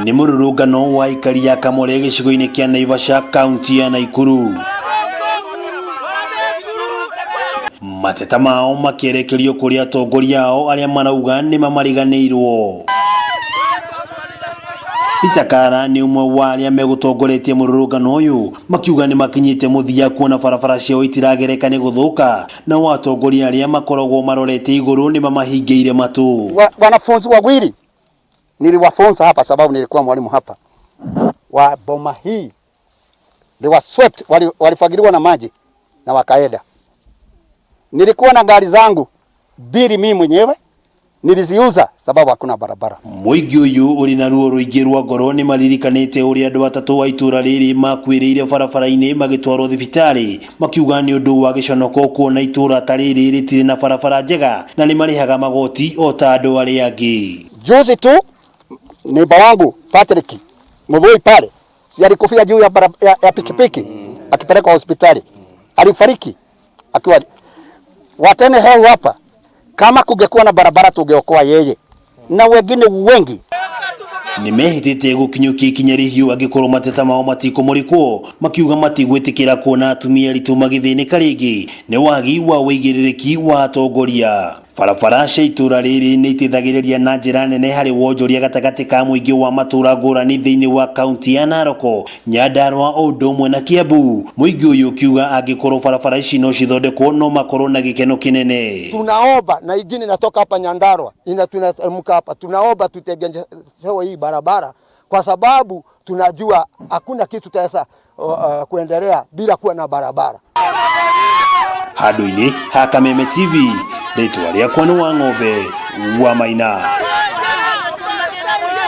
Ni mururungano wa ikari ya Kamore gicigo-ini kia Naivasha kaunti ya Naikuru. Mateta mao makierekerio kuri atongoria ao aria marauga ni mamariganirwo. Itakara ni umwe wa aria megutongoretie mururungano uyu makiuga ni makinyite muthia kuona barabara ciao itiragereka ni guthuka na atongoria aria makoragwo marorete iguru ni mamahingeire matu. Wanafunzi wawili niliwafunza hapa sababu nilikuwa mwalimu hapa wa boma hii, they were swept, walifagiliwa na maji na wakaenda. Nilikuwa na gari zangu bili mimi mwenyewe niliziuza sababu hakuna barabara. Muingi uyu uri na ruo ruingi rwa ngoro ni maririkanite uri andu atatu wa ituura riri makwiriire barabara-ini magitwarwo thibitari makiuga ni undu wa giconoko kuona ituura tariri ritire na barabara njega na ni marihaga magoti o ta andu aria angi. Juzi tu neighbor wangu Patrick Mudhui pale si alikufia juu ya pikipiki akipelekwa hospitali, alifariki akiwa watene hao hapa. Kama kungekuwa na barabara tungeokoa yeye na wengine wengi. Nimehitite gukinyukia ikinya rihiu angikorwo mateta mao matikumurikwo makiuga matigwitikira kuona atumia ritu magithinika ringi ni wagi wa wigiriki wa atongoria. Barabara cia ituura riri ni itithagiriria na njira nene hari wonjoria gatagati ka muingi wa matura ngurani thiini wa kaunti ya Naroko, Nyandarua undu umwe na Kiambu. Muingi uyu kiuga angikorwo barabara ici no cithondekwo no makorwo na gikeno kinene. Tunaomba na ingine natoka hapa Nyandarua tunateremka hapa, tunaomba tutengenezewe hii barabara kwa sababu tunajua hakuna kitu taweza kuendelea bila kuwa na barabara. Handu-ini ha Kameme TV, ritwa riakwa ni Wang'ombe wa Maina.